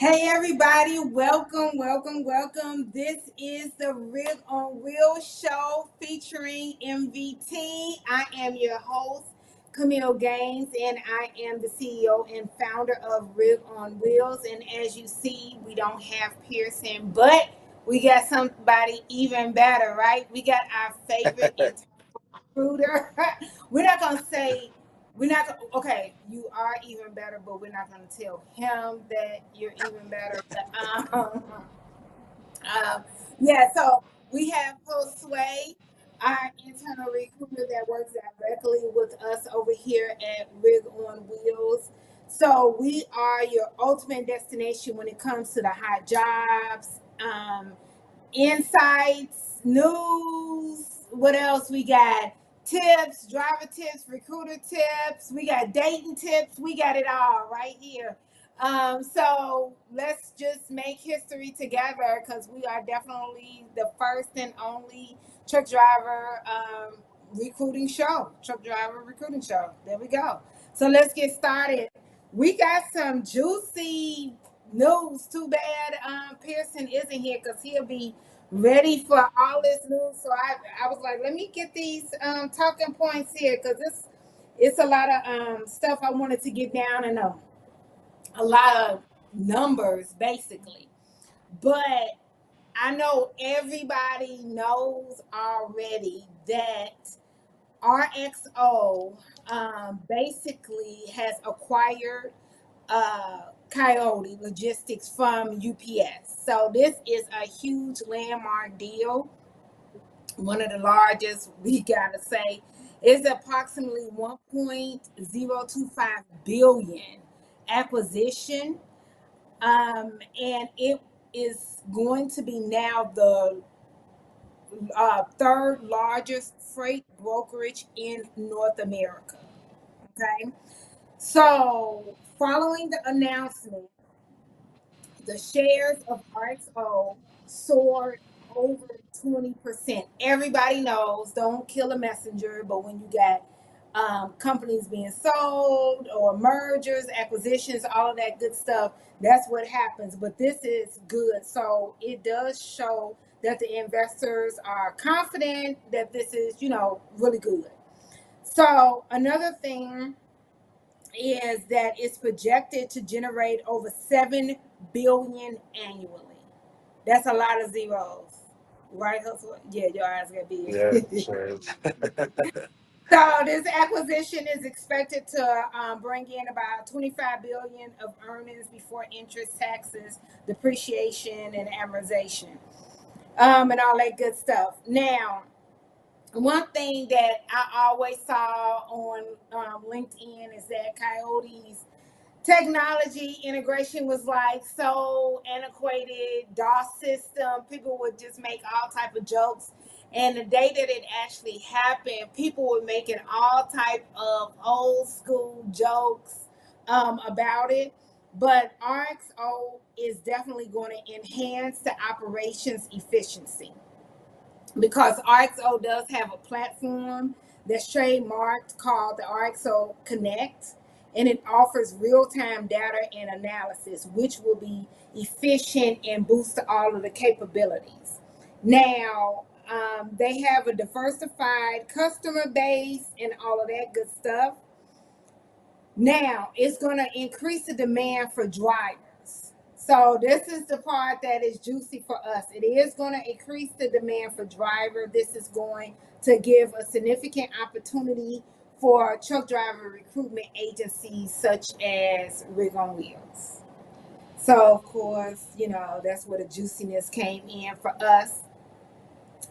Hey everybody, welcome. This is the Rig on Wheel show featuring MVT. I am your host, Kameel Gaines, and I am the CEO and founder of Rig on Wheels. And as you see, we don't have Pearson, but we got somebody even better, right? We got our favorite recruiter. We're not gonna say we're not okay. You are even better, but we're not gonna tell him that you're even better. Um, yeah. So we have Josue, our internal recruiter that works directly with us over here at Rig on Wheels. So we are your ultimate destination when it comes to the hot jobs. Insights, news. What else we got? Tips, driver tips, recruiter tips. We got dating tips. We got it all right here. So let's just make history together because we are definitely the first and only truck driver truck driver recruiting show. There we go. So let's get started. We got some juicy news. Too bad Pearson isn't here because he'll be ready for all this news. So I was like, let me get these talking points here because it's a lot of stuff I wanted to get down and a lot of numbers basically. But I know everybody knows already that RXO basically has acquired Coyote Logistics from UPS. So this is a huge landmark deal, one of the largest, we gotta say. Is approximately 1.025 billion acquisition, and it is going to be now the third largest freight brokerage in North America. Okay, so following the announcement, the shares of RXO soared over 20%. Everybody knows, don't kill a messenger, but when you got companies being sold or mergers, acquisitions, all of that good stuff, that's what happens. But this is good. So it does show that the investors are confident that this is, really good. So another thing is that it's projected to generate over 7 billion annually. That's a lot of zeros, right? Yeah, your eyes got Yeah, big. sure is. So this acquisition is expected to bring in about 25 billion of earnings before interest, taxes, depreciation, and amortization, and all that good stuff. Now, one thing that I always saw on LinkedIn is that Coyote's technology integration was like so antiquated. DOS system, people would just make all type of jokes, and the day that it actually happened, people were making all type of old school jokes about it. But RXO is definitely going to enhance the operations efficiency because RXO does have a platform that's trademarked called the RXO Connect, and it offers real-time data and analysis, which will be efficient and boost all of the capabilities. Now, they have a diversified customer base and all of that good stuff. Now, it's going to increase the demand for drivers. So this is the part that is juicy for us. It is going to increase the demand for driver. This is going to give a significant opportunity for truck driver recruitment agencies such as Rig on Wheels. So of course, that's where the juiciness came in for us.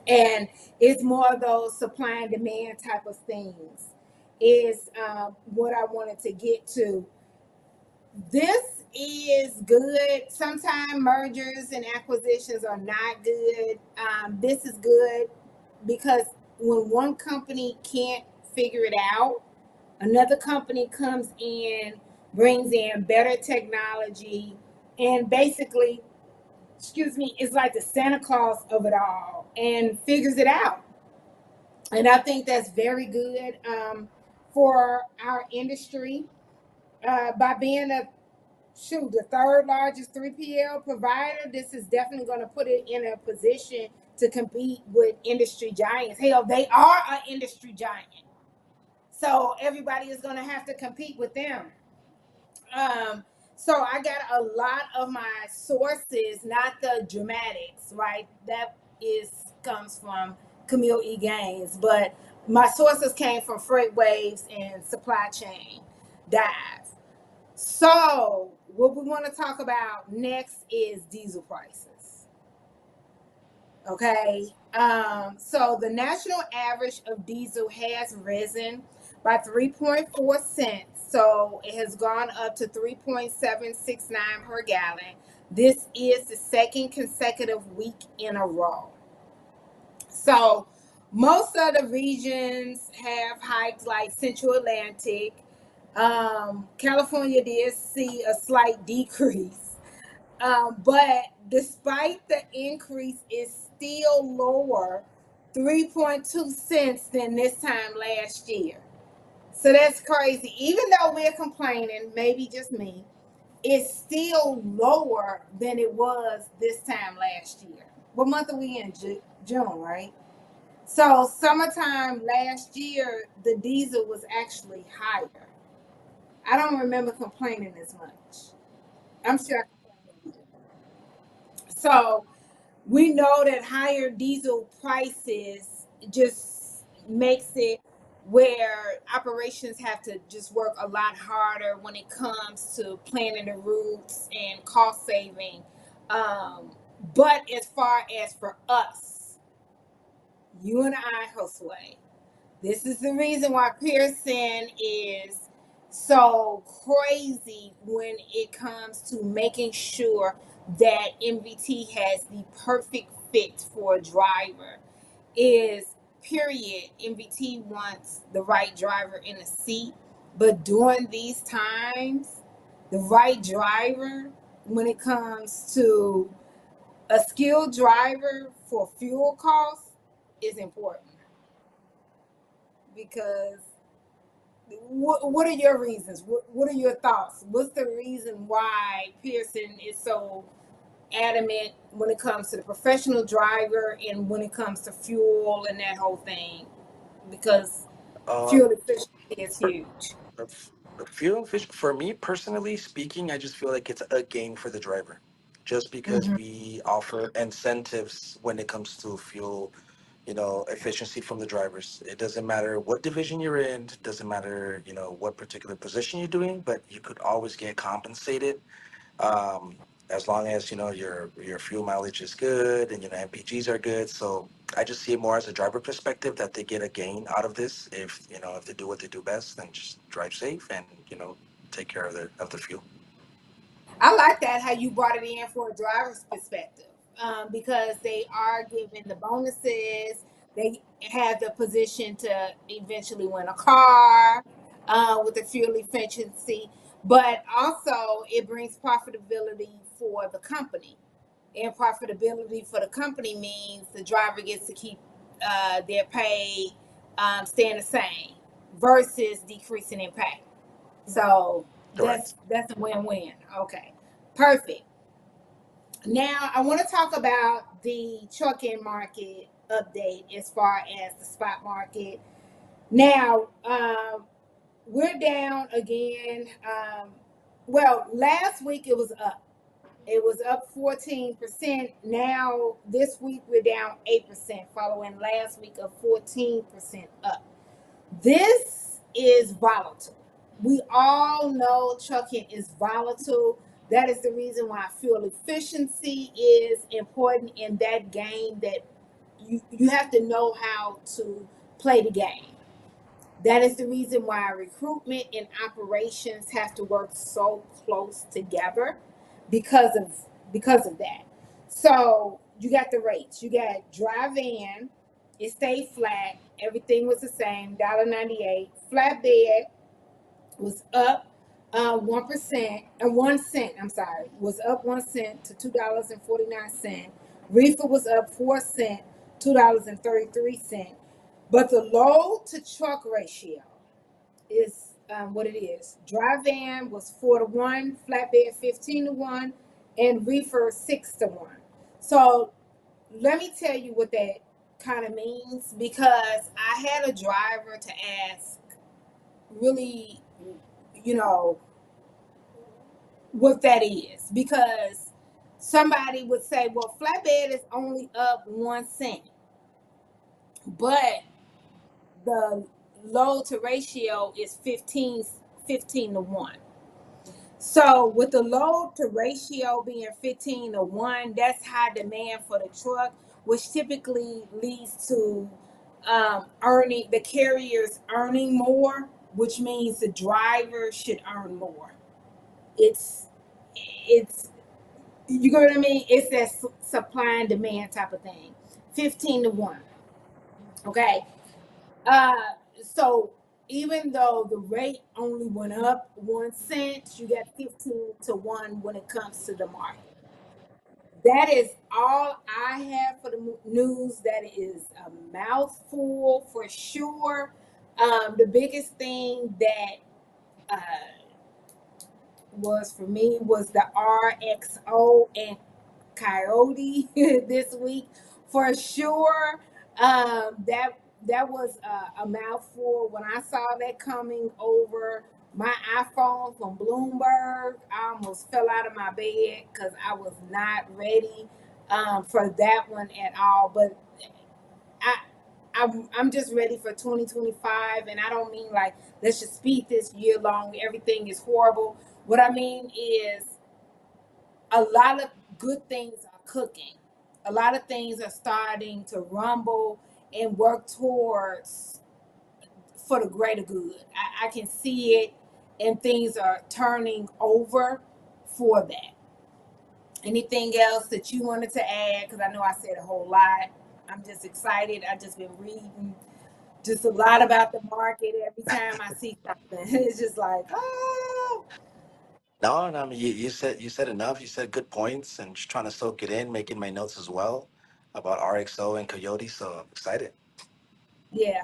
And it's more of those supply and demand type of things is what I wanted to get to. This is good. Sometimes mergers and acquisitions are not good. This is good because when one company can't figure it out, another company comes in, brings in better technology, and basically, excuse me, it's like the Santa Claus of it all and figures it out. And I think that's very good for our industry by being a shoot, the third largest 3PL provider. This is definitely going to put it in a position to compete with industry giants. Hell, they are an industry giant. So everybody is going to have to compete with them. Um, so I got a lot of my sources, not the dramatics, right? That is comes from Kameel E. Gaines, but my sources came from Freight Waves and Supply Chain Dive. So what we want to talk about next is diesel prices. Okay. So the national average of diesel has risen by 3.4 cents. So it has gone up to 3.769 per gallon. This is the second consecutive week in a row. So most of the regions have hiked, like Central Atlantic. California did see a slight decrease. But despite the increase, it's still lower 3.2 cents than this time last year. So that's crazy. Even though we're complaining, maybe just me, it's still lower than it was this time last year. What month are we in? June, right? So summertime last year, the diesel was actually higher. I don't remember complaining as much. I'm sure. So we know that higher diesel prices just makes it where operations have to just work a lot harder when it comes to planning the routes and cost saving. But as far as for us, you and I, Josue, this is the reason why Pearson is so crazy when it comes to making sure that MVT has the perfect fit for a driver. Is period. MVT wants the right driver in the seat, but during these times, the right driver, when it comes to a skilled driver for fuel costs, is important because what are your reasons? What are your thoughts? What's the reason why Pearson is so adamant when it comes to the professional driver and when it comes to fuel and that whole thing? Because Uh, fuel efficiency is for huge. fuel fish for me personally speaking, I just feel like it's a gain for the driver, just because Mhm. we offer incentives when it comes to fuel, efficiency from the drivers. It doesn't matter what division you're in, it doesn't matter, what particular position you're doing, but you could always get compensated, um, as long as your fuel mileage is good and MPGs are good. So I just see it more as a driver perspective that they get a gain out of this if they do what they do best and just drive safe and take care of the fuel. I like that how you brought it in for a driver's perspective, because they are given the bonuses. They have the position to eventually win a car with the fuel efficiency, but also it brings profitability for the company. And profitability for the company means the driver gets to keep their pay staying the same versus decreasing in pay. So Correct. that's a win-win. Okay, perfect. Now I want to talk about the trucking market update as far as the spot market. Now we're down again. Well, last week it was up. It was up 14%. Now this week we're down 8%, following last week of 14% up. This is volatile. We all know trucking is volatile. That is the reason why fuel efficiency is important in that game, that you have to know how to play the game. That is the reason why recruitment and operations have to work so close together because of that. So you got the rates. You got dry van, it stayed flat. Everything was the same, $1.98. Flatbed was up 1% and 1 cent. I'm sorry, was up 1 cent to $2.49. Reefer was up 4 cents, $2.33. But the load to truck ratio is what it is. Dry van was 4-1, flatbed 15-1, and reefer 6-1. So let me tell you what that kind of means, because I had a driver to ask really, you know, what that is, because somebody would say, well, flatbed is only up 1 cent, but the load to ratio is 15-1. So with the load to ratio being 15-1, that's high demand for the truck, which typically leads to earning the carriers earning more, which means the driver should earn more. It's you know what I mean? It's that supply and demand type of thing. 15-1. Okay. Uh, so even though the rate only went up 1 cent, you got 15-1 when it comes to the market. That is all I have for the news. That is a mouthful for sure. The biggest thing that was for me was the RXO and Coyote this week for sure. That was a mouthful. When I saw that coming over my iPhone from Bloomberg, I almost fell out of my bed because I was not ready for that one at all. But I. I'm just ready for 2025, and I don't mean like let's just speed this year long. Everything is horrible. What I mean is a lot of good things are cooking. A lot of things are starting to rumble and work towards for the greater good. I can see it, and things are turning over for that. Anything else that you wanted to add? Because I know I said a whole lot. I'm just excited. I've just been reading just a lot about the market every time I see something. It's just like, oh, No, no, I mean you said enough. You said good points, and just trying to soak it in, making my notes as well about RXO and Coyote. So I'm excited. yeah.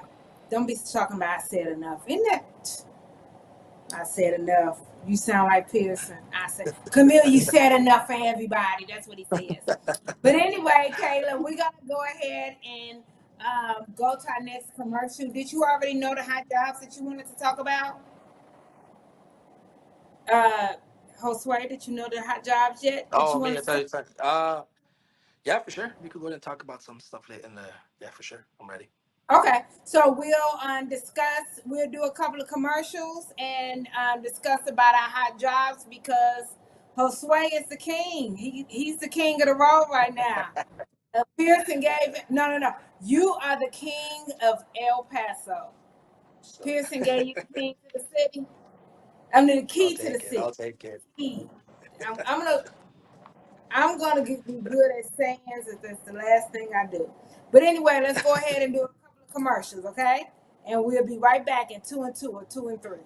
Don't be talking about I said enough. Isn't that? I said enough. You sound like Pearson. I said, Kameel, you said enough for everybody. That's what he says. But anyway, Kayla, we're going to go ahead and go to our next commercial. Did you already know the hot jobs that you wanted to talk about? Uh, Josue, did you know the hot jobs yet that you Oh, me, wanted I to thought talk? you said, yeah, for sure. We could go ahead and talk about some stuff later in the. Yeah, for sure. I'm ready. Okay, so we'll discuss. We'll do a couple of commercials and discuss about our hot jobs, because Josue is the king. He's the king of the road right now. Pearson gave no. You are the king of El Paso. So Pearson gave you the king to the city. I mean the I'll key to the take it. city. I'll take it. Key. I'm gonna be good at sayings if that's the last thing I do. But anyway, let's go ahead and do a couple of commercials, okay? And we'll be right back in 2 and 2 or 2 and 3.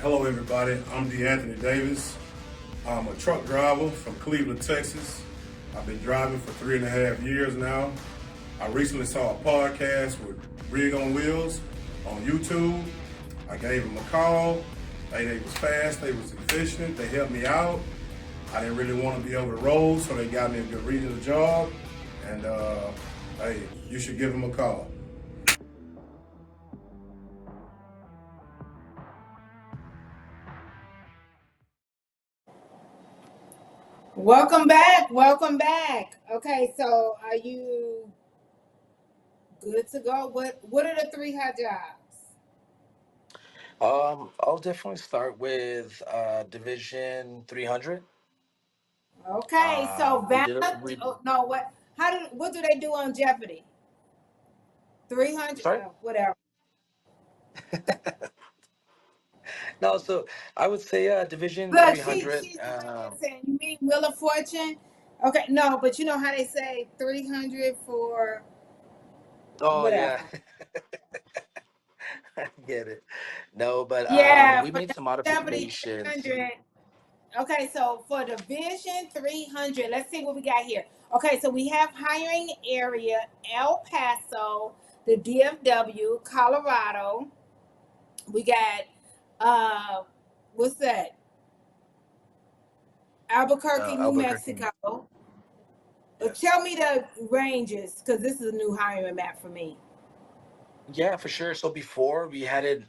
Hello, everybody. I'm DeAnthony Davis. I'm a truck driver from Cleveland, Texas. I've been driving for 3.5 years now. I recently saw a podcast with Rig on Wheels on YouTube. I gave them a call. They was fast. They was efficient. They helped me out. I didn't really want to be over the road, so they got me a good regional job. And hey, you should give them a call. Welcome back. Welcome back. Okay, so are you good to go? What are the three hot jobs? I'll definitely start with Division 300. Okay, so We Val, did it. We oh, no, what do they do on Jeopardy? 300, sorry. whatever. No, so I would say Division Look, 300. she's sitting right there saying, "You mean Wheel of Fortune?" Okay, no, but you know how they say 300 for Oh yeah, whatever. I get it. No, but Yeah, we for made some Jeopardy modifications. 300. Okay, so for Division 300, let's see what we got here. Okay, so we have hiring area El Paso, the DFW, Colorado. We got what's that? Albuquerque, New Albuquerque. Mexico. Tell Yes. me the ranges because this is a new hiring map for me. Yeah, for sure. So before we had it,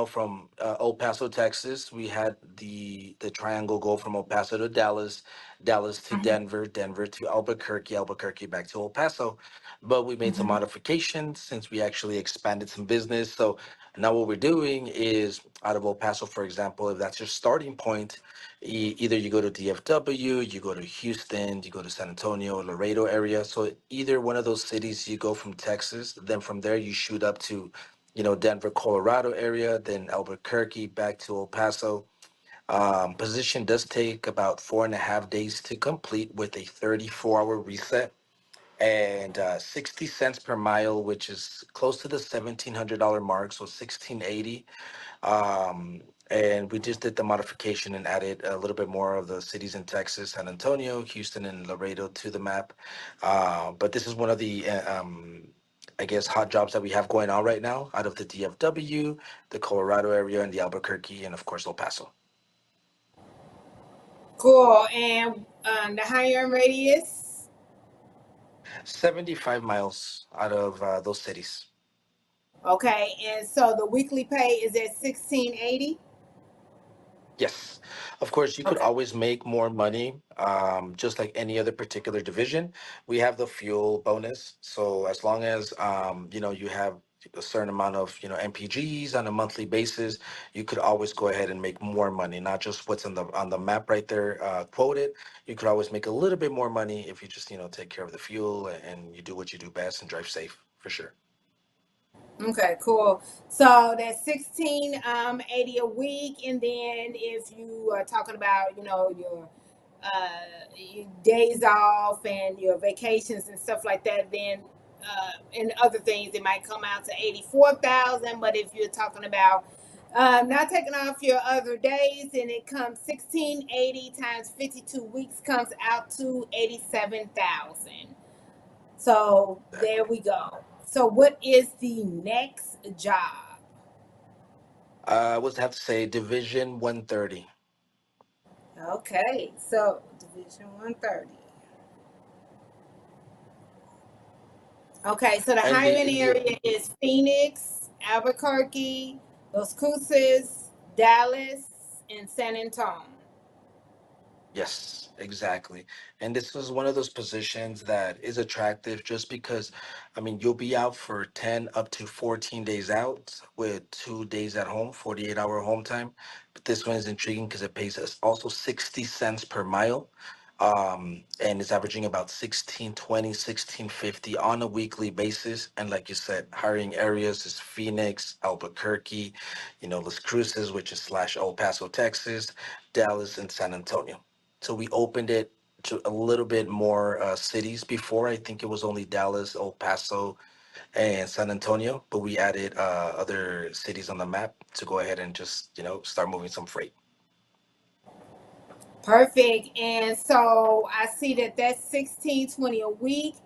from El Paso, Texas, we had the triangle go from El Paso to Dallas, Dallas to Mhm, Denver, Denver to Albuquerque, Albuquerque back to El Paso. But we made some mhm. modifications since we actually expanded some business. So now what we're doing is out of El Paso, for example, if that's your starting point, either you go to DFW, you go to Houston, you go to San Antonio, Laredo area. So either one of those cities you go from Texas, then from there you shoot up to, Denver, Colorado area, then Albuquerque back to El Paso. Position does take about 4.5 days to complete with a 34-hour reset and 60 cents per mile, which is close to the $1,700 mark, so 1680. And we just did the modification and added a little bit more of the cities in Texas, San Antonio, Houston, and Laredo to the map. But this is one of the, I guess, hot jobs that we have going on right now out of the DFW, the Colorado area, and the Albuquerque, and of course, El Paso. Cool. And the hiring radius. 75 miles out of those cities. Okay, and so the weekly pay is at 1680. Yes, of course, you could Okay. always make more money, just like any other particular division. We have the fuel bonus, so as long as you have a certain amount of MPGs on a monthly basis, you could always go ahead and make more money. Not just what's on the map right there quoted. You could always make a little bit more money if you just take care of the fuel and you do what you do best and drive safe for sure. Okay, cool. So that's 1680 a week, and then if you are talking about your days off and your vacations and stuff like that, then and other things, it might come out to 84,000. But if you're talking about not taking off your other days, and it comes 1680 times 52 weeks comes out to 87,000. So there we go. So what is the next job? I would have to say Division 130. Okay, so Division 130. Okay, so the And the hiring in the area is Phoenix, Albuquerque, Los Cruces, Dallas, and San Antonio. Yes, exactly. And this is one of those positions that is attractive just because, I mean, you'll be out for 10 up to 14 days out with 2 days at home, 48-hour home time. But this one is intriguing because it pays us also 60 cents per mile. And it's averaging about 1620, 1650 on a weekly basis. And like you said, hiring areas is Phoenix, Albuquerque, Las Cruces, which is slash El Paso, Texas, Dallas, and San Antonio. So we opened it to a little bit more cities before. I think it was only Dallas, El Paso, and San Antonio, but we added other cities on the map to go ahead and just start moving some freight. Perfect. And so I see that that's 1620 a week,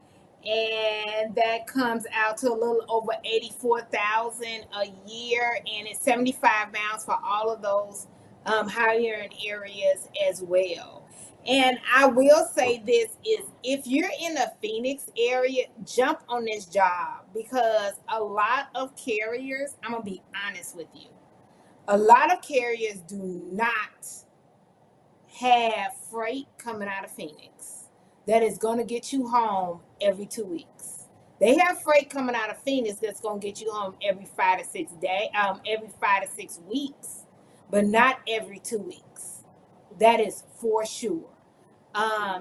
and that comes out to a little over 84,000 a year, and it's 75 miles for all of those hiring areas as well. And I will say this is if you're in the Phoenix area, jump on this job because a lot of carriers, I'm gonna be honest with you, a lot of carriers do not have freight coming out of Phoenix that is gonna get you home every 2 weeks. They have freight coming out of Phoenix that's gonna get you home every 5 to 6 days, every 5 to 6 weeks, but not every 2 weeks. That is for sure.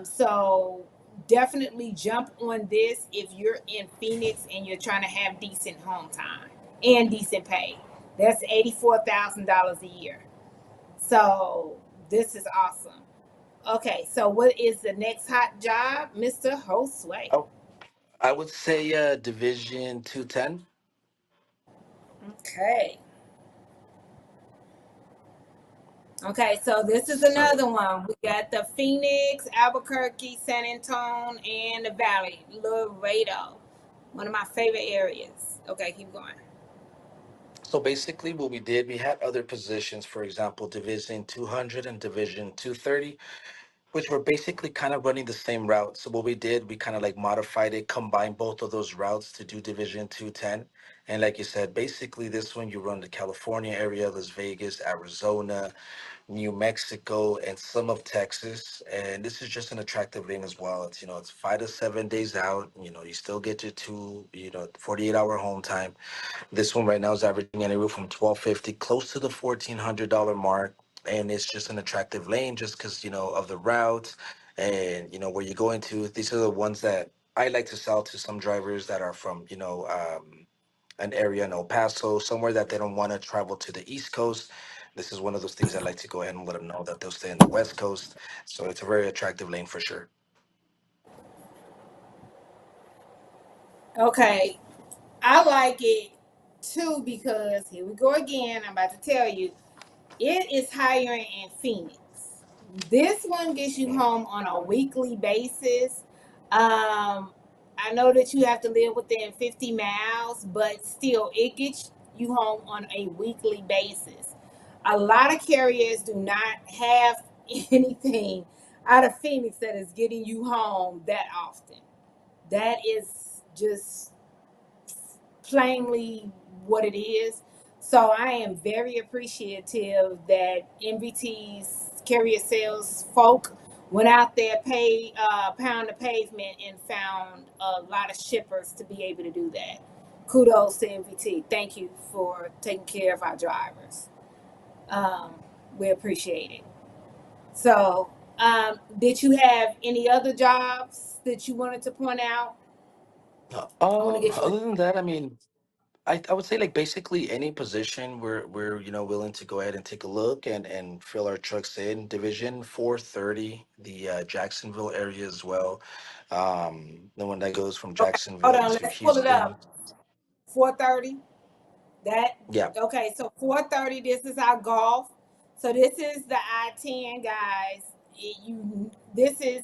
So definitely jump on this if you're in Phoenix and you're trying to have decent home time and decent pay. That's $84,000 a year. So this is awesome. Okay, so what is the next hot job, Mr. Josue? Oh, I would say Division 210. Okay. Okay, so this is So another one. We got the Phoenix, Albuquerque, San Antonio, and the Valley, Laredo. One of my favorite areas. Okay, keep going. so basically what we did, we had other positions, for example, Division 200 and Division 230, which were basically kind of running the same route. So what we did, we kind of like modified it, combined both of those routes to do Division 210. And like you said, basically this one you run the California area, Las Vegas, Arizona, New Mexico, and some of Texas. And this is just an attractive lane as well. It's, it's 5 to 7 days out. You still get your 48-hour home time. This one right now is averaging anywhere from 1250, close to the $1,400 mark. And it's just an attractive lane just because, of the route and, where you're going to. These are the ones that I like to sell to some drivers that are from, an area in El Paso, somewhere that they don't want to travel to the East Coast. This is one of those things I like to go ahead and let them know that they'll stay in the West Coast. So it's a very attractive lane for sure. Okay, I like it too because here we go again. I'm about to tell you, it is hiring in Phoenix. This one gets you Mm. home on a weekly basis. I know that you have to live within 50 miles, but still, it gets you home on a weekly basis. A lot of carriers do not have anything out of Phoenix that is getting you home that often. That is just plainly what it is. So I am very appreciative that MVT's carrier sales folk went out there, paid pound the pavement, and found a lot of shippers to be able to do that. Kudos to MVT. Thank you for taking care of our drivers. Um, we appreciate it. So, did you have any other jobs that you wanted to point out? I want to get you. Other than that, I mean, I would say like basically any position we're willing to go ahead and take a look and fill our trucks in. Division 430, the Jacksonville area as well. The one that goes from Okay, hold Jacksonville on. to Let's pull it Houston. up. 4:30. That Yeah, okay, so 4:30, this is our golf. So this is the I-10, guys. This is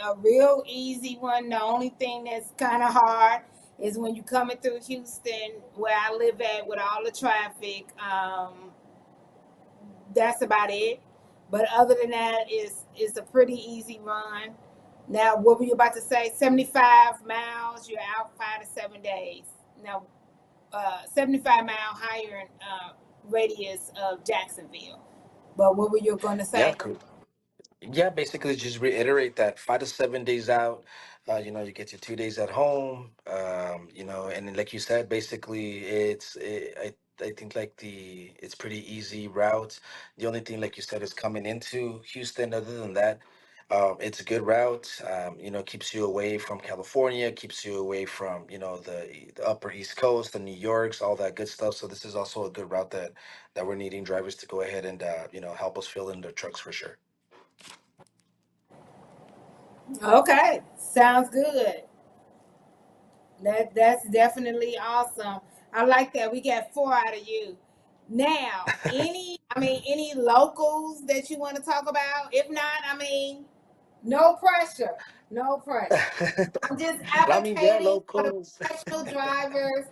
a real easy one. The only thing that's kind of hard is when you coming through Houston, where I live at with all the traffic. That's about it. But other than that, it's a pretty easy run. Now, what were you about to say? 75 miles, you're out 5 to 7 days. Now, 75-mile higher radius of Jacksonville. But what were you going to yeah, say? cool. Yeah, basically just reiterate that 5 to 7 days out. You get your 2 days at home. And then like you said, basically I think like it's pretty easy route. The only thing, like you said, is coming into Houston. Other than that, it's a good route. Keeps you away from California, keeps you away from the Upper East Coast, the New Yorks, all that good stuff. So this is also a good route that we're needing drivers to go ahead and help us fill in their trucks for sure. Okay, sounds good. That's definitely awesome. I like that. We got four out of you. Now, any locals that you want to talk about? If not, no pressure. No pressure. I'm just I mean, yeah, advocating for the locals. professional drivers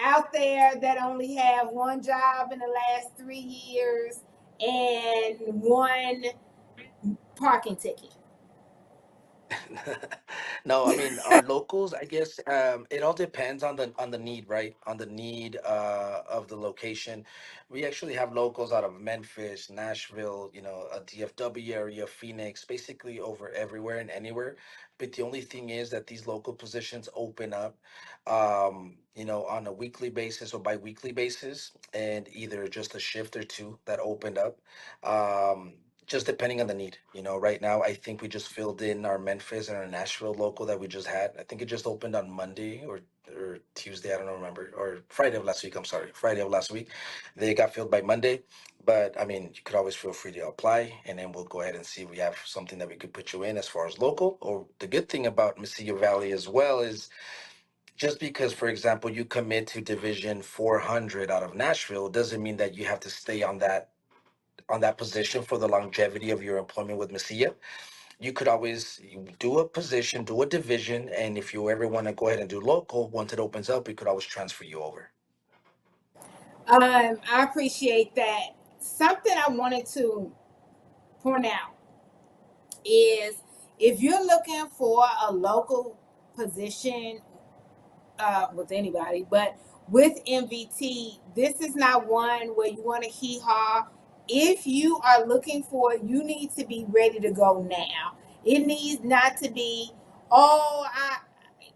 out there that only have one job in the last 3 years and one parking ticket. No, I mean our locals. I guess it all depends on the need, right? On the need of the location. We actually have locals out of Memphis, Nashville, a DFW area, Phoenix, basically over everywhere and anywhere. But the only thing is that these local positions open up, on a weekly basis or bi-weekly basis, and either just a shift or two that opened up. Um, just depending on the need. Right now, I think we just filled in our Memphis and our Nashville local that we just had. I think it just opened on Monday or Tuesday. I don't remember, or Friday of last week. I'm sorry, Friday of last week. They got filled by Monday. But I mean, you could always feel free to apply, and then we'll go ahead and see if we have something that we could put you in as far as local. Or the good thing about Mesilla Valley as well is just because, for example, you commit to Division 400 out of Nashville doesn't mean that you have to stay on that position for the longevity of your employment with Mesilla. You could always do a position, do a division, and if you ever want to go ahead and do local, once it opens up, we could always transfer you over. I appreciate that. Something I wanted to point out is if you're looking for a local position with anybody, but with MVT, this is not one where you want to hee haw. If you are looking for it, you need to be ready to go now. It needs not to be, oh,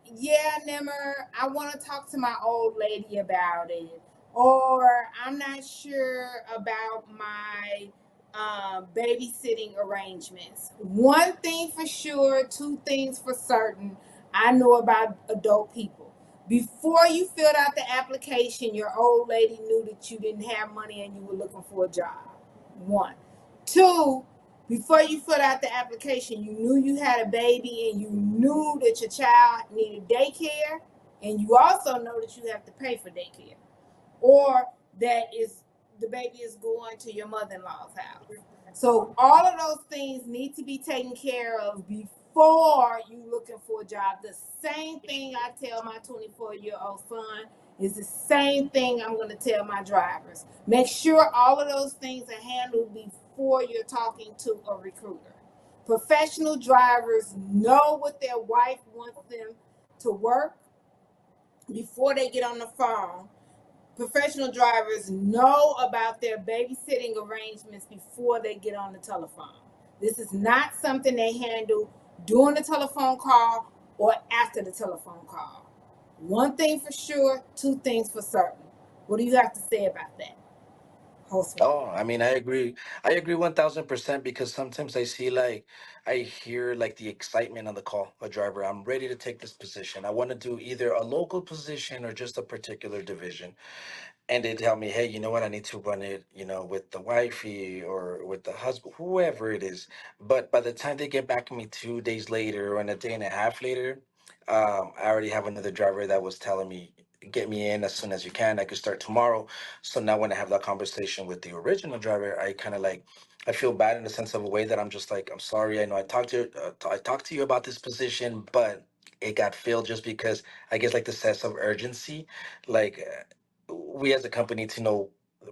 yeah, Nimmer, I want to talk to my old lady about it. Or I'm not sure about my babysitting arrangements. One thing for sure, two things for certain. I know about adult people. Before you filled out the application, your old lady knew that you didn't have money and you were looking for a job. One. Two, before you filled out the application, you knew you had a baby and you knew that your child needed daycare, and you also know that you have to pay for daycare, or that is the baby is going to your mother-in-law's house. So all of those things need to be taken care of before you looking for a job. The same thing I tell my 24-year-old son is the same thing I'm going to tell my drivers. Make sure all of those things are handled before you're talking to a recruiter. Professional drivers know what their wife wants them to work before they get on the phone. Professional drivers know about their babysitting arrangements before they get on the telephone. This is not something they handle during the telephone call or after the telephone call. One thing for sure, two things for certain. What do you have to say about that, Josue? Oh, I mean, I agree. I agree 1000% because sometimes I hear like the excitement on the call, a driver. I'm ready to take this position. I want to do either a local position or just a particular division. And they tell me, hey, you know what, I need to run it, with the wifey or with the husband, whoever it is. But by the time they get back to me 2 days later or a day and a half later, I already have another driver that was telling me, get me in as soon as you can. I could start tomorrow. So now when I have that conversation with the original driver, I kind of like, I feel bad in the sense of a way that I'm just like, I'm sorry. I know I talked to you about this position, but it got filled just because I guess like the sense of urgency, like we as a company to know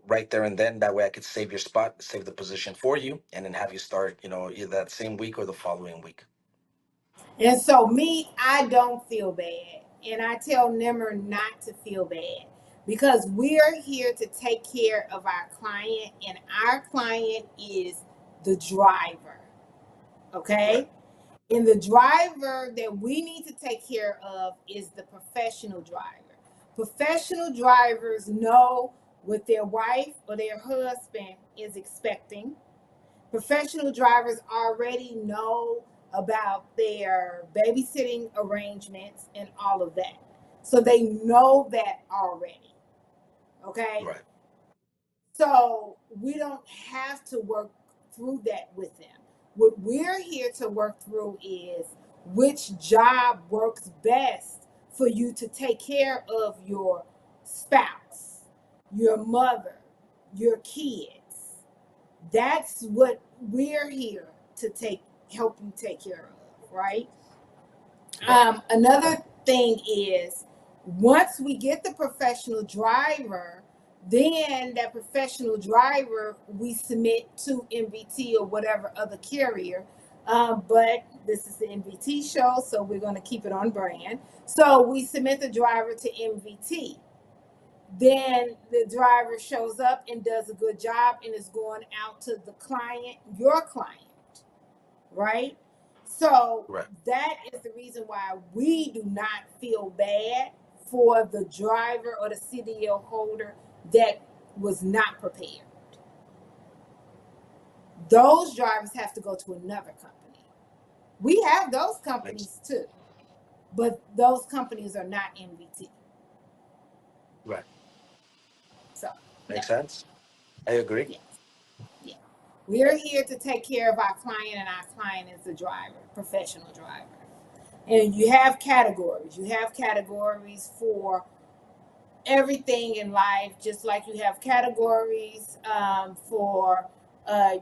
right there and then. That way I could save your spot, save the position for you, and then have you start, either that same week or the following week. And so me, I don't feel bad. And I tell Nimmer not to feel bad because we're here to take care of our client, and our client is the driver. Right. Okay? And the driver that we need to take care of is the professional driver. Professional drivers know what their wife or their husband is expecting. Professional drivers already know about their babysitting arrangements and all of that. So they know that already. Okay? Right. So we don't have to work through that with them. What we're here to work through is which job works best for you to take care of your spouse, your mother, your kids. That's what we're here to help you take care of, right? Right. Another thing is once we get the professional driver, then that professional driver we submit to MVT or whatever other carrier But this is the MVT show, so we're going to keep it on brand. So we submit the driver to MVT. Then the driver shows up and does a good job and is going out to the client, your client, right? So Right. that is the reason why we do not feel bad for the driver or the CDL holder that was not prepared. Those drivers have to go to another company. We have those Makes companies too, but those companies are not MVT. right. So, no, Makes sense. I agree. yes, yeah. We're here to take care of our client, and our client is the driver, professional driver. And you have categories. You have categories for everything in life, just like you have categories for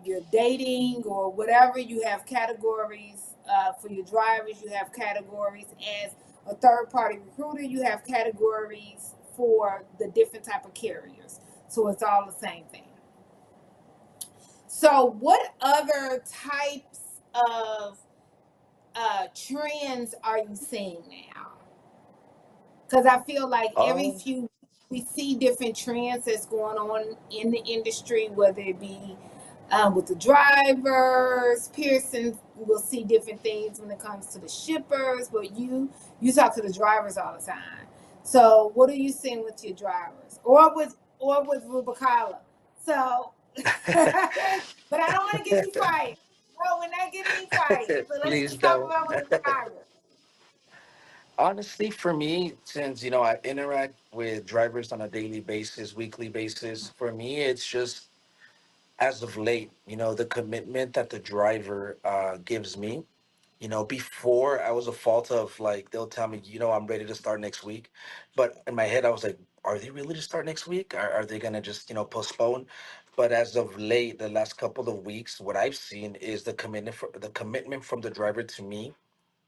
your dating or whatever. You have categories for your drivers. You have categories as a third party recruiter. You have categories for the different type of carriers. So it's all the same thing. So what other types of trends are you seeing now? Because I feel like every Um, few we see different trends that's going on in the industry, whether it be with the drivers. Pearson will see different things when it comes to the shippers, but you talk to the drivers all the time. So what are you seeing with your drivers, or with Rubicala? So, but I don't want to get you fired. No, we're not getting you fired. So let's please just talk don't. about with the drivers. Honestly, for me, since I interact with drivers on a daily basis, weekly basis, for me, it's just as of late, the commitment that the driver gives me. Before I was a fault of like they'll tell me, I'm ready to start next week, but in my head I was like, are they really to start next week? Are they gonna just postpone? But as of late, the last couple of weeks, what I've seen is the commitment from the driver to me.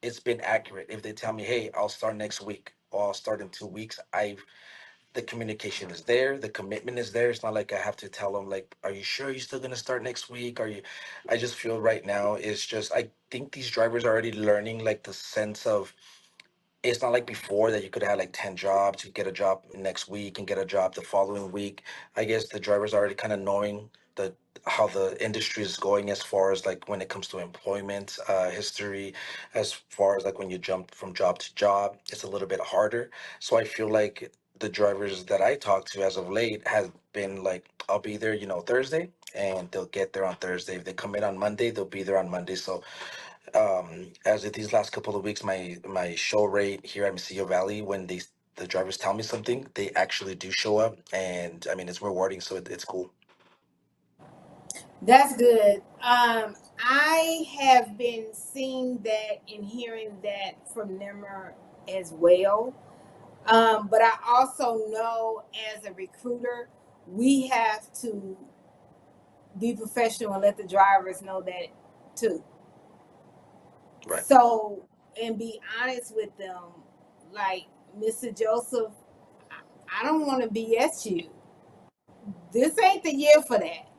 It's been accurate. If they tell me, hey, I'll start next week or I'll start in 2 weeks, the communication is there, the commitment is there. It's not like I have to tell them like, are you sure you're still gonna start next week? Are you I just feel right now it's just I think these drivers are already learning like the sense of it's not like before that you could have like 10 jobs, you get a job next week and get a job the following week. I guess the drivers are already kind of knowing the how the industry is going as far as like when it comes to employment history, as far as like when you jump from job to job, it's a little bit harder. So I feel like the drivers that I talk to as of late have been like, I'll be there, Thursday, and they'll get there on Thursday. If they come in on Monday, they'll be there on Monday. So as of these last couple of weeks, my show rate here at Missio Valley, when the drivers tell me something, they actually do show up, and I mean it's rewarding, so it's cool. That's good. I have been seeing that and hearing that from Nimmer as well. But I also know as a recruiter, we have to be professional and let the drivers know that too. Right. So, and be honest with them. Like, Mr. Joseph, I don't want to BS you. This ain't the year for that,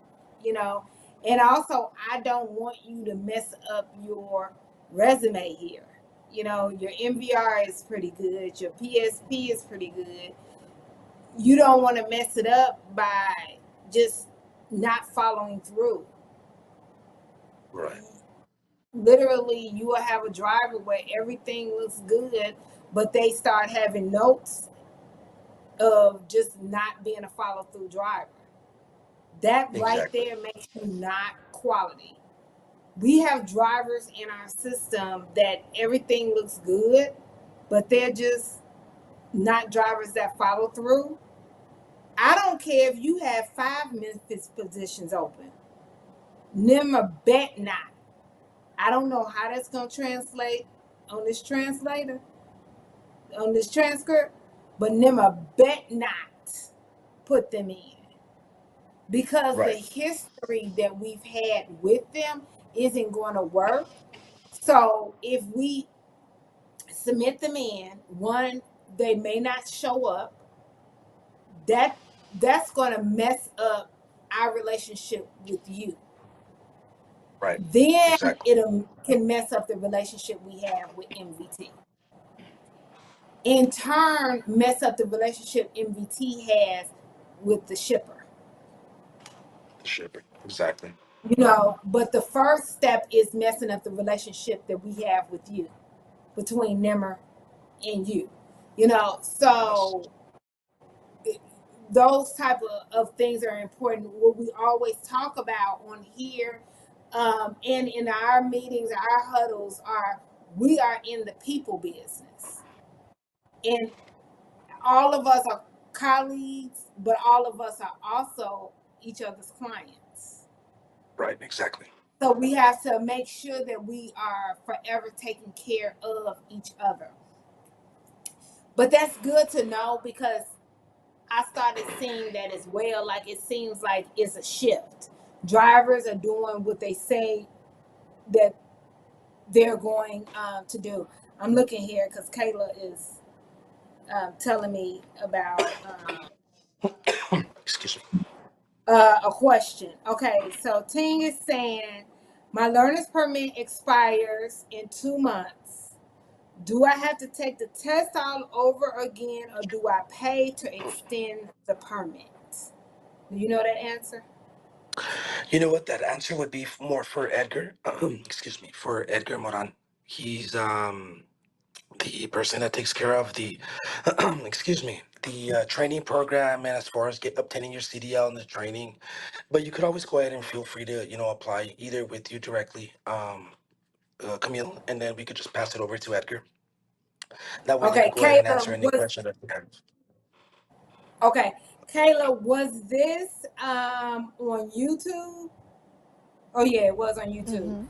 you know. And also, I don't want you to mess up your resume here. Your MVR is pretty good, your PSP is pretty good. You don't want to mess it up by just not following through. Right. Literally, you will have a driver where everything looks good, but they start having notes of just not being a follow through driver. That right Exactly. there makes you not quality. We have drivers in our system that everything looks good, but they're just not drivers that follow through. I don't care if you have 5 Memphis positions open. Never bet not. I don't know how that's going to translate on this translator, on this transcript, but never bet not put them in, because the Right. history that we've had with them isn't going to work. So if we submit them in, one, they may not show up. That's going to mess up our relationship with you. Right. then Exactly. it can mess up the relationship we have with MVT. In turn, mess up the relationship MVT has with the shipper. The shipping. Exactly. But the first step is messing up the relationship that we have with you, between Nimmer and you. Yes. So those type of things are important. What we always talk about on here, and in our meetings, our huddles, are we are in the people business, and all of us are colleagues, but all of us are also each other's clients. Right. Exactly. So we have to make sure that we are forever taking care of each other. But that's good to know, because I started seeing that as well. Like, it seems like it's a shift. Drivers are doing what they say that they're going to do. I'm looking here because Kayla is telling me about Excuse me. a question. Okay, so Ting is saying, my learner's permit expires in 2 months. Do I have to take the test all over again, or do I pay to extend the permit? Do you know that answer? You know what? That answer would be more for Edgar. Excuse me, for Edgar Moran. He's the person that takes care of the excuse me, the training program, and as far as get obtaining your CDL and the training. But you could always go ahead and feel free to apply either with you directly, Camille, and then we could just pass it over to Edgar. That way you could Okay, go ahead and Kayla answer any was question that you have. okay. Kayla, was this on YouTube? Oh yeah, it was on YouTube. Mm-hmm.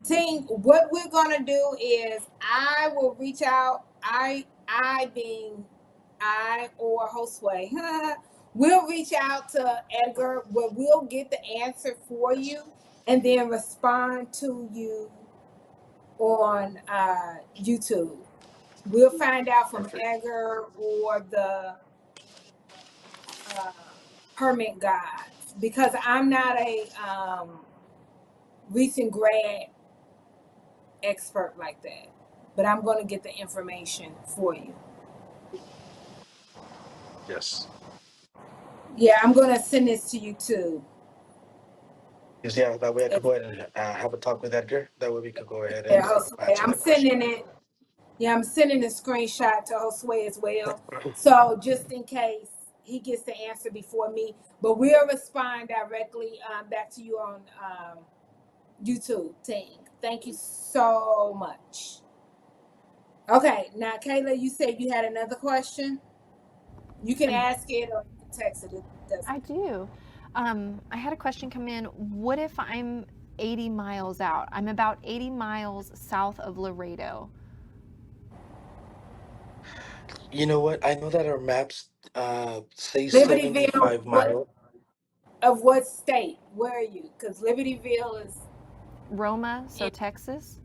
Team, what we're gonna do is I will reach out. I being I or Josue, we'll reach out to Edgar. Where we'll get the answer for you, and then respond to you on YouTube. We'll find out from Perfect. Edgar or the uh, permit guides, because I'm not a recent grad expert like that, but I'm going to get the information for you. Yes. Yeah, I'm going to send this to you too. Because yeah, that way I could If, go ahead and have a talk with Edgar. That way we could go ahead yeah, and Josue, answer I'm that question. sending it. Yeah, I'm sending a screenshot to Josue as well. So just in case he gets the answer before me, but we'll respond directly back to you on YouTube. Ting. Thank you so much. Okay, now Kayla, you said you had another question. You can I, ask it or you can text it. It doesn't. I do. I had a question come in. What if I'm 80 miles out? I'm about 80 miles south of Laredo. You know what? I know that our maps say Libertyville, 75 what mile. of what state? Where are you? Because Libertyville is Roma, so in, Texas.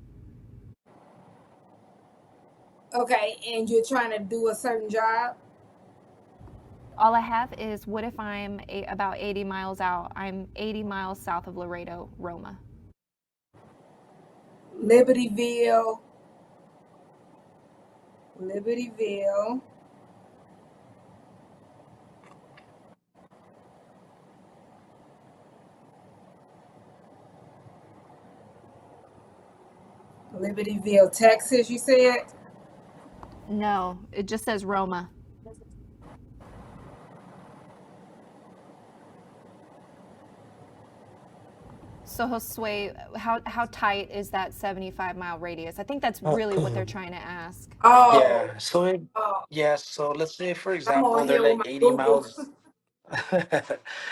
okay, and you're trying to do a certain job. All I have is what if I'm about 80 miles out? I'm 80 miles south of Laredo, Roma. Libertyville, Libertyville, Libertyville, Texas. You said. No, it just says Roma. So Josue, how tight is that 75-mile radius? I think that's really what they're trying to ask. Oh, Yeah. So oh, yeah. So let's say for I'm example on they're here with like my 80 Google. miles.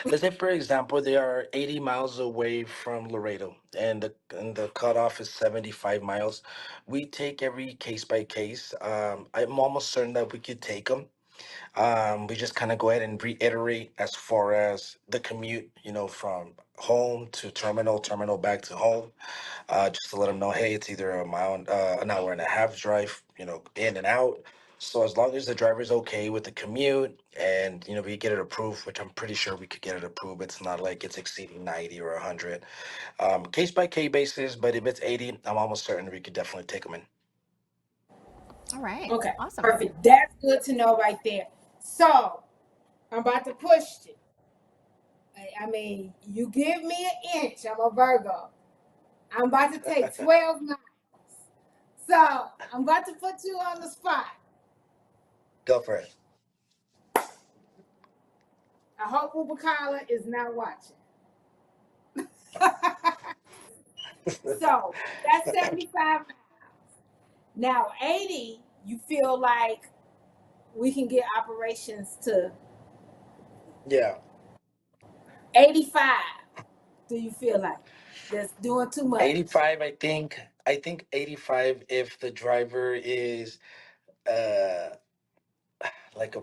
Let's say for example they are 80 miles away from Laredo, and the cutoff is 75 miles. We take every case by case. I'm almost certain that we could take them. We just kind of go ahead and reiterate as far as the commute, from home to terminal, terminal back to home, just to let them know, hey, it's either an hour and a half drive, in and out. So as long as the driver's okay with the commute and we get it approved, which I'm pretty sure we could get it approved. It's not like it's exceeding 90 or 100. Case by case basis, but if it's 80, I'm almost certain we could definitely take them in. All right. Okay, Awesome. perfect. That's good to know right there. So I'm about to push it. I mean, you give me an inch, I'm a Virgo. I'm about to take 12 miles. So I'm about to put you on the spot. Go for it. I hope Ubakala is not watching. So that's 75 miles. Now 80, you feel like we can get operations to Yeah. 85. Do you feel like that's doing too much? 85, I think 85 if the driver is uh like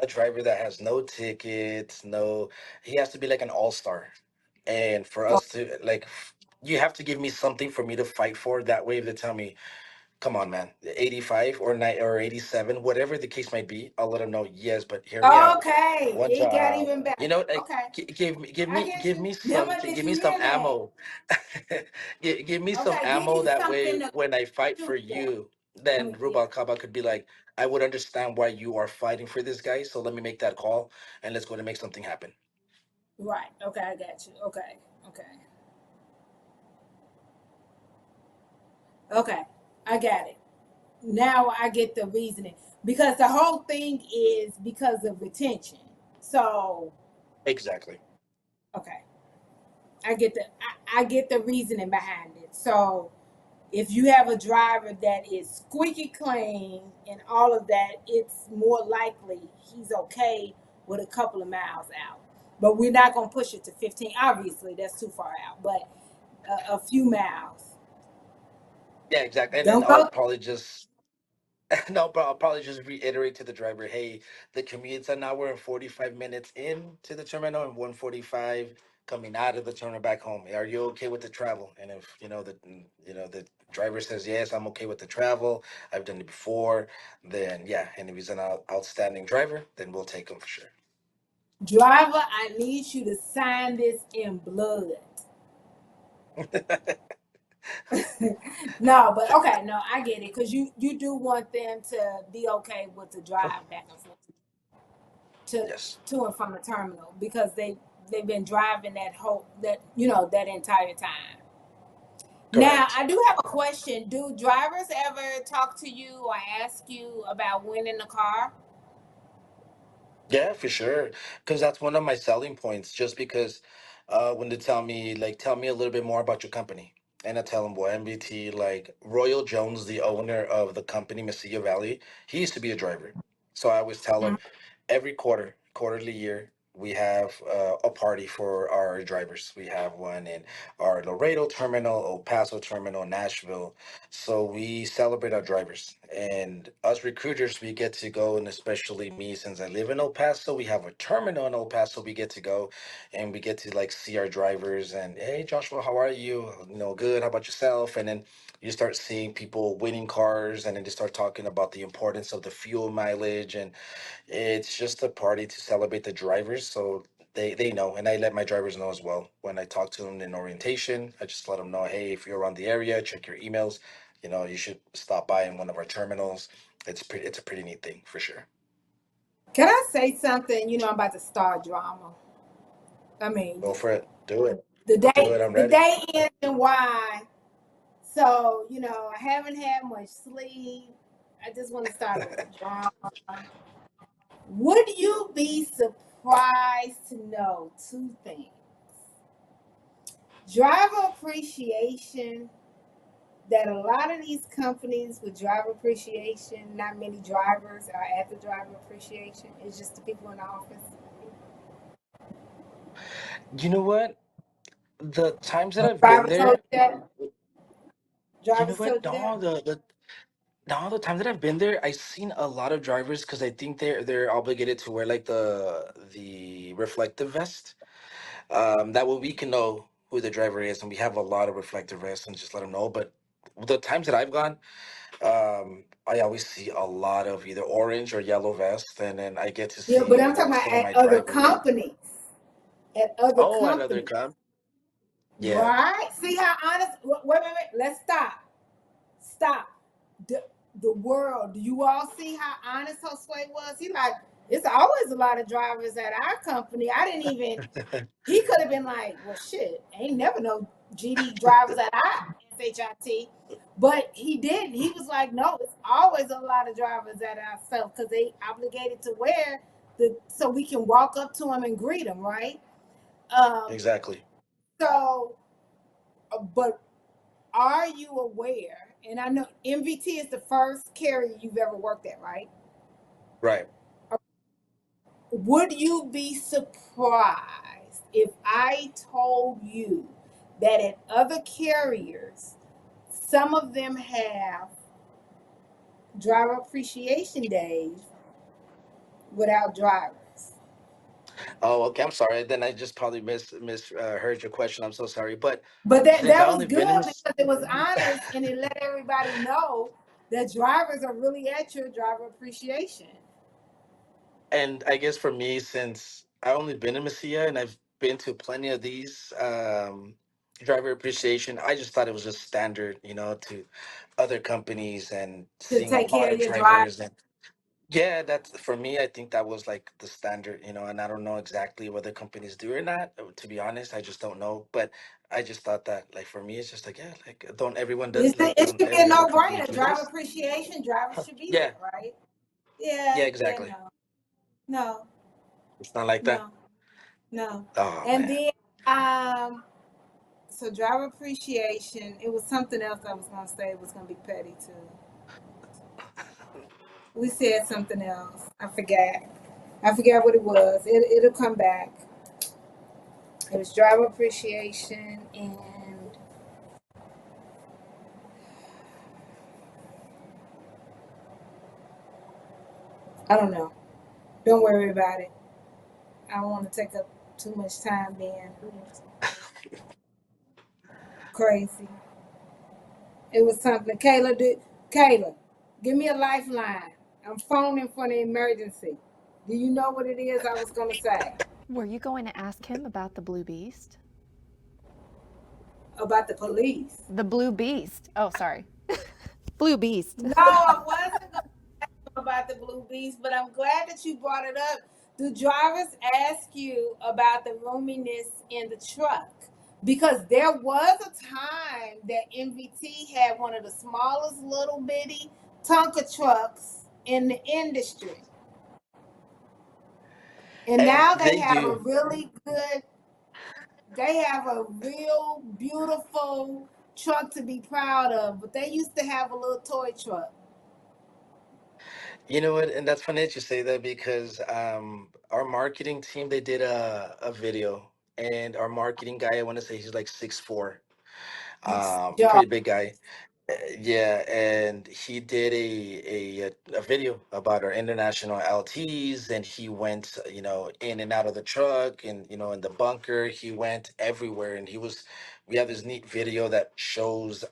a driver that has no tickets, no, he has to be like an all-star. And for Oh, us to like you have to give me something for me to fight for. That way if they tell me, come on, man, 85 or 9 or 87, whatever the case might be, I'll let them know, yes, but hear me out. okay, One it got job. even better. Like Okay, give me I get you. Never did give you me some hear that? ammo. Give me some Okay, give ammo you that way something to when I fight for shoot at. you, then Yeah, Rubal Kaba could be like, I would understand why you are fighting for this guy, so let me make that call and let's go to make something happen. right. Okay, I got you. Okay, okay, okay. I got it. Now I get the reasoning because the whole thing is because of retention. So Exactly. okay, I get the reasoning behind it. So if you have a driver that is squeaky clean and all of that, it's more likely he's okay with a couple of miles out. But we're not gonna push it to 15. Obviously, that's too far out. But a few miles. Yeah, exactly. And then Don't I'll go. probably just no, but I'll probably just reiterate to the driver, hey, the commute's an hour and 45 minutes in to the terminal and 145 coming out of the terminal back home. Are you okay with the travel? And if the driver says yes, I'm okay with the travel. I've done it before. Then yeah, and if he's an outstanding driver, then we'll take him for sure. Driver, I need you to sign this in blood. No, but okay, no, I get it because you do want them to be okay with the drive back and forth to Yes, and from the terminal because they've been driving that that entire time. Now, correct. I do have a question. Do drivers ever talk to you or ask you about winning the car? Yeah, for sure. Because that's one of my selling points. Just because when they tell me, like, tell me a little bit more about your company. And I tell them, well, MBT, like, Royal Jones, the owner of the company, Mesilla Valley, he used to be a driver. So I always tell him, every quarterly year, we have a party for our drivers. We have one in our Laredo terminal, El Paso terminal, Nashville. So we celebrate our drivers and us recruiters. We get to go, and especially me, since I live in El Paso, we have a terminal in El Paso. We get to go, and we get to like see our drivers. And hey, Joshua, how are you? Good. How about yourself? And then you start seeing people winning cars, and then they start talking about the importance of the fuel mileage, and it's just a party to celebrate the drivers. So they know, and I let my drivers know as well. When I talk to them in orientation, I just let them know, hey, if you're around the area, check your emails. You should stop by in one of our terminals. It's a pretty neat thing for sure. Can I say something? I'm about to start drama. I mean, Go for it. Do it. the Do day it. I'm the ready. day ends and why. So, I haven't had much sleep. I just want to start a little drama. Would you be surprised to know two things? Driver appreciation, that a lot of these companies with driver appreciation, not many drivers are at the driver appreciation. It's just the people in the office. You know what? The times that I've been Drivers told there, you that. you know Drivers what? told you that. Now the times that I've been there, I've seen a lot of drivers because I think they're obligated to wear like the reflective vest. That way we can know who the driver is, and we have a lot of reflective vests and just let them know. But the times that I've gone, I always see a lot of either orange or yellow vest, and then I get to Yeah, but see, I'm talking about some of at my other drivers. companies. At other Oh, another companies. comp. Yeah, Right? See how honest? Wait. Let's stop. Stop. The, the world. Do you all see how honest Josue was? He like, it's always a lot of drivers at our company. I didn't even. He could have been like, well, shit, ain't never no GD drivers at our SHIT. But he didn't. He was like, no, it's always a lot of drivers at our stuff because they obligated to wear so we can walk up to them and greet them, right? Um, exactly. so, but are you aware? And I know MVT is the first carrier you've ever worked at, right? Right. Would you be surprised if I told you that at other carriers, some of them have driver appreciation days without drivers? Oh, okay. I'm sorry. Then I just probably mis heard your question. I'm so sorry. But But that since I that was only been in good this, because it was honest and it let everybody know that drivers are really at your driver appreciation. and I guess for me, since I only been in Mesilla and I've been to plenty of these driver appreciation, I just thought it was just standard, to other companies and To seeing a take lot care of of your driver. drivers. And yeah, that's for me. I think that was like the standard, and I don't know exactly whether companies do or not. To be honest, I just don't know. But I just thought that, like, for me, it's just like, yeah, like, don't everyone does, like, It don't should be a every other no company brainer. do Driver this? appreciation, drivers Huh. should be Yeah, there, right? yeah, Yeah, exactly. no, It's not like that. no, no. Oh And man. then, um, so driver appreciation, it was something else I was gonna say. It was gonna be petty too. We said something else. I forgot. I forgot what it was. It'll come back. It was driver appreciation and I don't know. Don't worry about it. I don't want to take up too much time being crazy. It was something. Kayla, give me a lifeline. I'm phoning for an emergency. Do you know what it is I was gonna say Were you going to ask him about the Blue Beast? about the police? The Blue Beast. Oh, sorry. Blue Beast. No, I wasn't gonna about the Blue Beast, but I'm glad that you brought it up. Do drivers ask you about the roominess in the truck? Because there was a time that MVT had one of the smallest little bitty Tonka trucks in the industry. And And now they do. they have a real beautiful truck to be proud of. But they used to have a little toy truck. You know what? And that's funny that you say that because our marketing team, they did a video, and our marketing guy, I want to say he's like 6'4", Job. pretty big guy. Yeah, and he did a video about our international LTs, and he went, in and out of the truck, and in the bunker. He went everywhere, and we have this neat video that shows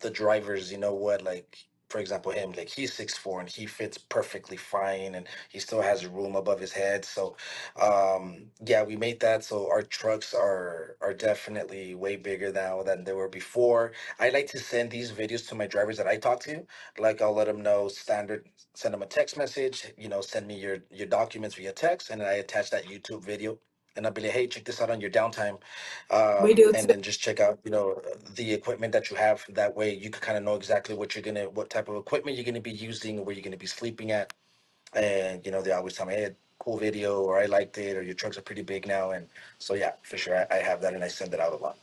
the drivers. You know what, like, for example, him, like, he's 6'4" and he fits perfectly fine, and he still has room above his head. So, yeah, we made that so our trucks are definitely way bigger now than they were before. I like to send these videos to my drivers that I talk to. Like, I'll let them know standard, send them a text message, send me your documents via text, and then I attach that YouTube video. And I'll be like, hey, check this out on your downtime. We do And too. then just check out, the equipment that you have. That way you can kind of know exactly what type of equipment you're gonna be using, or where you're gonna be sleeping at. And, they always tell me, hey, cool video, or I liked it, or your trucks are pretty big now. And so, yeah, for sure, I have that, and I send it out a lot.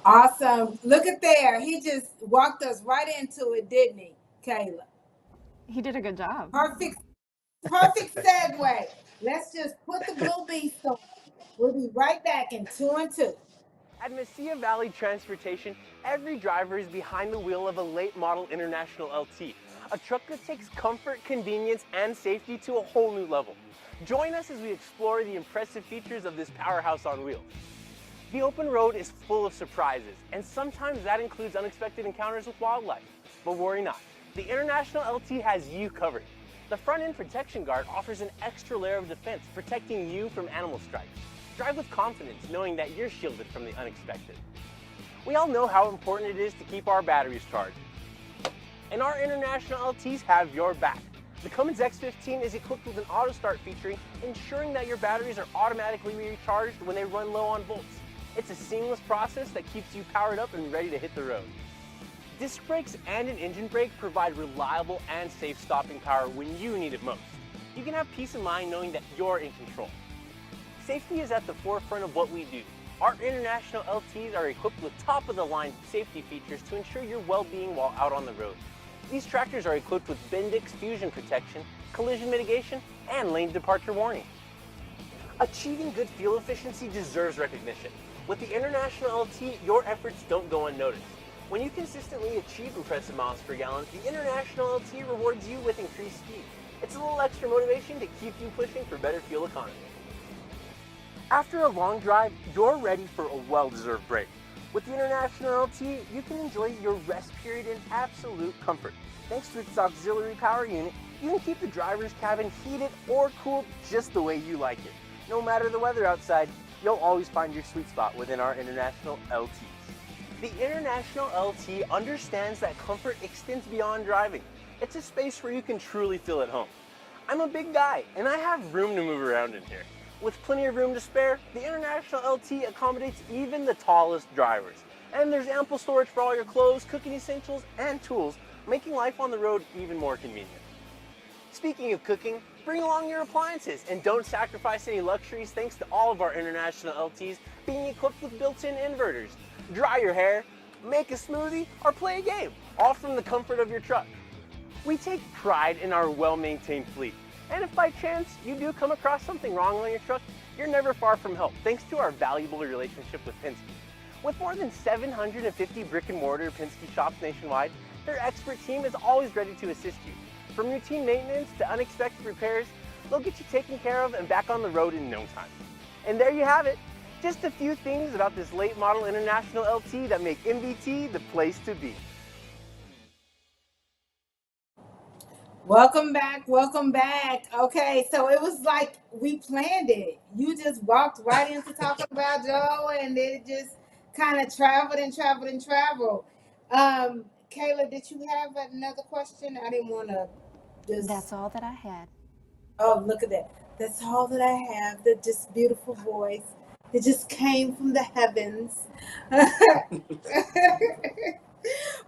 Awesome. Look at there. He just walked us right into it, didn't he, Kayla? He did a good job. Perfect, perfect segue. Let's just put the blue beast on. We'll be right back in 2 and 2. At Mesilla Valley Transportation, every driver is behind the wheel of a late model International LT, a truck that takes comfort, convenience, and safety to a whole new level. Join us as we explore the impressive features of this powerhouse on wheels. The open road is full of surprises, and sometimes that includes unexpected encounters with wildlife. But worry not, the International LT has you covered. The front end protection guard offers an extra layer of defense, protecting you from animal strikes. Drive with confidence, knowing that you're shielded from the unexpected. We all know how important it is to keep our batteries charged, and our International LTs have your back. The Cummins X15 is equipped with an auto start feature, ensuring that your batteries are automatically recharged when they run low on volts. It's a seamless process that keeps you powered up and ready to hit the road. Disc brakes and an engine brake provide reliable and safe stopping power when you need it most. You can have peace of mind knowing that you're in control. Safety is at the forefront of what we do. Our International LTs are equipped with top-of-the-line safety features to ensure your well-being while out on the road. These tractors are equipped with Bendix fusion protection, collision mitigation, and lane departure warning. Achieving good fuel efficiency deserves recognition. With the International LT, your efforts don't go unnoticed. When you consistently achieve impressive miles per gallon, the International LT rewards you with increased speed. It's a little extra motivation to keep you pushing for better fuel economy. After a long drive, you're ready for a well-deserved break. With the International LT, you can enjoy your rest period in absolute comfort. Thanks to its auxiliary power unit, you can keep the driver's cabin heated or cooled just the way you like it. No matter the weather outside, you'll always find your sweet spot within our International LTs. The International LT understands that comfort extends beyond driving. It's a space where you can truly feel at home. I'm a big guy, and I have room to move around in here. With plenty of room to spare, the International LT accommodates even the tallest drivers. And there's ample storage for all your clothes, cooking essentials, and tools, making life on the road even more convenient. Speaking of cooking, bring along your appliances and don't sacrifice any luxuries thanks to all of our International LTs being equipped with built-in inverters. Dry your hair, make a smoothie, or play a game, all from the comfort of your truck. We take pride in our well-maintained fleet. And if by chance you do come across something wrong on your truck, you're never far from help thanks to our valuable relationship with Penske. With more than 750 brick and mortar Penske shops nationwide, their expert team is always ready to assist you. From routine maintenance to unexpected repairs, they'll get you taken care of and back on the road in no time. And there you have it. Just a few things about this late model International LT that make MVT the place to be. Welcome back. Welcome back. Okay, so it was like we planned it. You just walked right into talking about Joe, and it just kind of traveled and traveled and traveled. Kayla, did you have another question? I didn't want to just. That's all that I had. Oh, look at that. That's all that I have. That just beautiful voice. It just came from the heavens.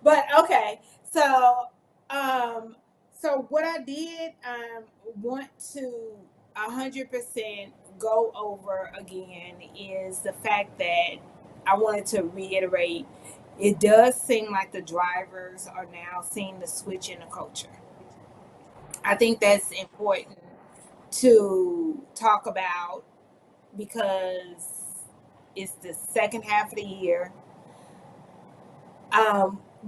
But okay, so um, so what I did want to 100% go over again is the fact that I wanted to reiterate. It does seem like the drivers are now seeing the switch in the culture. I think that's important to talk about because it's the second half of the year.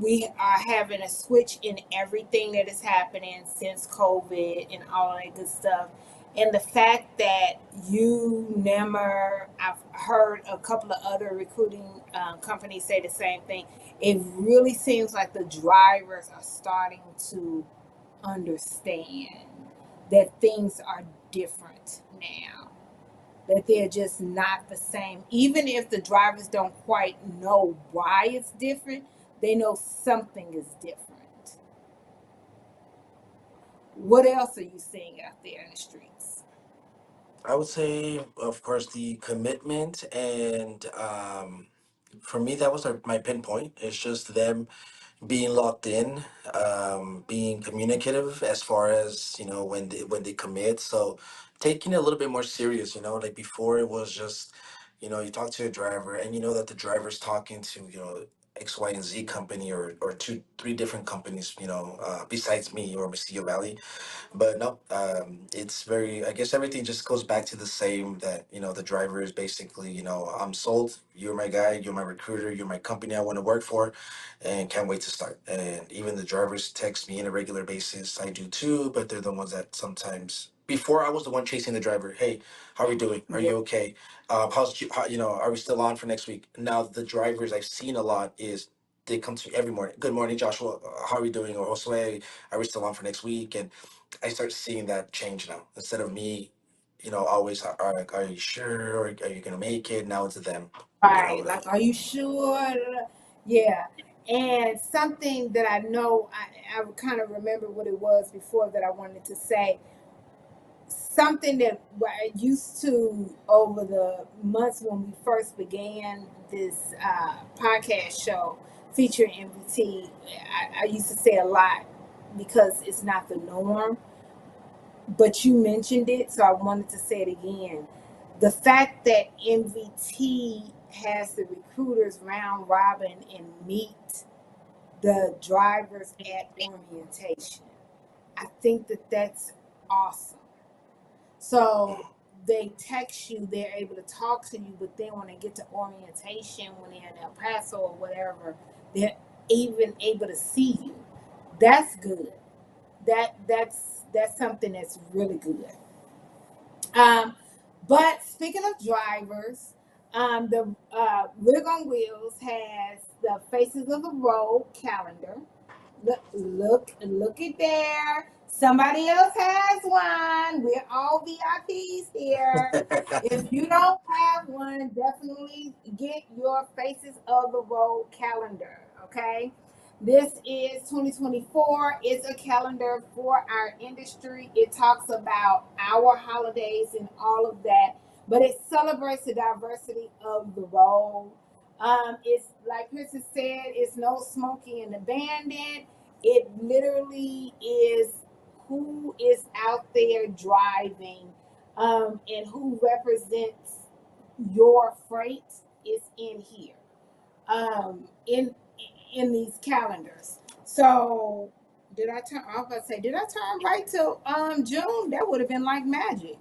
We are having a switch in everything that is happening since COVID and all that good stuff. And the fact that you never, I've heard a couple of other recruiting companies say the same thing. It really seems like the drivers are starting to understand that things are different now, that they're just not the same. Even if the drivers don't quite know why it's different, they know something is different. What else are you seeing out there in the streets? I would say, of course, the commitment, and for me, that was my pinpoint. It's just them being locked in, being communicative as far as when they commit. So taking it a little bit more serious. Like before, it was just you talk to a driver, and you know that the driver's talking to X, Y, and Z company, or two, three different companies. Besides me or Mesilla Valley. But no, it's very, I guess everything just goes back to the same, that, the driver is basically, I'm sold. You're my guy. You're my recruiter. You're my company I want to work for and can't wait to start. And even the drivers text me on a regular basis. I do too, but they're the ones that sometimes, before I was the one chasing the driver. Hey, how are we doing? Are Yeah. you okay? Are we still on for next week? Now the drivers I've seen a lot is they come to me every morning. Good morning, Joshua. How are we doing? Or Josue, are we still on for next week? And I start seeing that change now. Instead of me, always are you sure? Or are you gonna make it? Now it's them. Right. Like, are you sure? Yeah. And something that I know, I kind of remember what it was before that I wanted to say. Something that I used to over the months when we first began this podcast show featuring MVT, I used to say a lot because it's not the norm, but you mentioned it, so I wanted to say it again. The fact that MVT has the recruiters round robin and meet the drivers at orientation, I think that that's awesome. So they text you, they're able to talk to you, but then when they get to orientation, when they're in El Paso or whatever, they're even able to see you. That's good. That's something that's really good. Um, but speaking of drivers, the Rig on Wheels has the Faces of the Road calendar. Look at there. Somebody else has one. We're all VIPs here. If you don't have one, definitely get your Faces of the Road calendar. Okay. This is 2024. It's a calendar for our industry. It talks about our holidays and all of that, but it celebrates the diversity of the road. It's like Chris has said, it's no smoking and abandoned. It literally is who is out there driving, and who represents your freight is in here, in these calendars. So did I turn? I was about to say, did I turn right to June? That would have been like magic,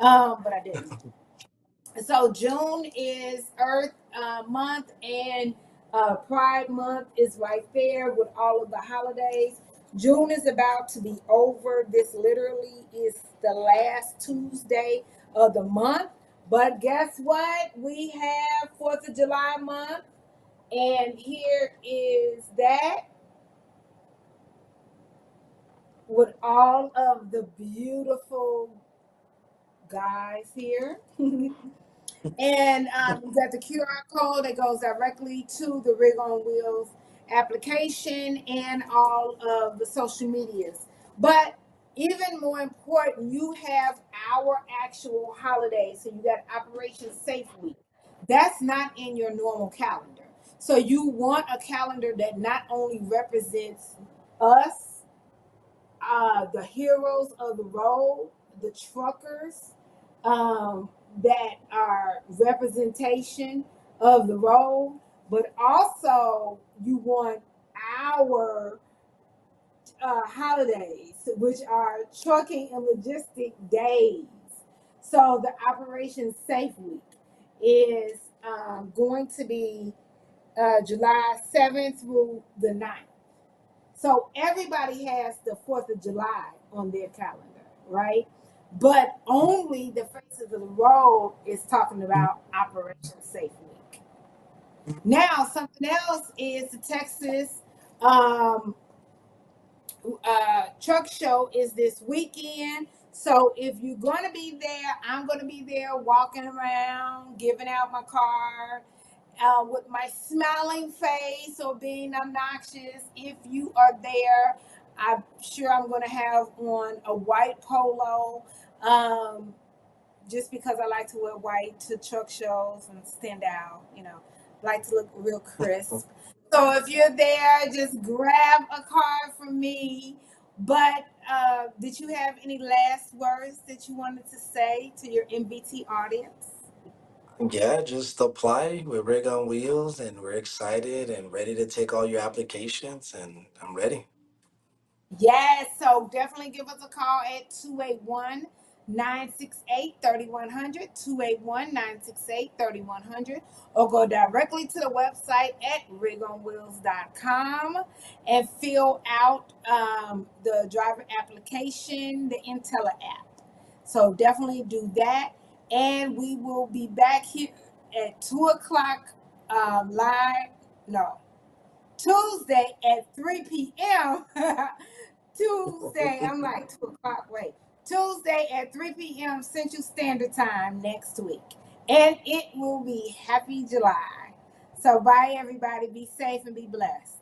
but I didn't. So June is Earth month, and Pride month is right there with all of the holidays. June is about to be over. This literally is the last Tuesday of the month. But guess what? We have 4th of July month, and here is that with all of the beautiful guys here. And you got the QR code that goes directly to the Rig on Wheels application and all of the social medias. But even more important, you have our actual holidays. So you got Operation Safe Week. That's not in your normal calendar. So you want a calendar that not only represents us, the heroes of the road, the truckers, that are representation of the road, but also you want our holidays, which are trucking and logistic days. So the Operation Safe Week is going to be July 7th through the 9th. So everybody has the 4th of July on their calendar, right? But only the Faces of the Road is talking about Operation Safe Week. Now, something else is the Texas um, truck show is this weekend. So if you're going to be there, I'm going to be there walking around, giving out my card, with my smiling face or being obnoxious. If you are there, I'm sure I'm going to have on a white polo, just because I like to wear white to truck shows and stand out, like to look real crisp. So if you're there, just grab a card from me. But did you have any last words that you wanted to say to your MBT audience? Yeah, just apply with Rig on Wheels, and we're excited and ready to take all your applications, and I'm ready. Yes, so definitely give us a call at 281 968 3100, 281 968 3100, or go directly to the website at rigonwheels.com and fill out the driver application, the Intella app. So definitely do that. And we will be back here at 2 o'clock live. No. Tuesday at 3 p.m. Tuesday, I'm like 2 o'clock. Wait, Tuesday at 3 p.m. Central Standard Time next week. And it will be Happy July. So, bye, everybody. Be safe and be blessed.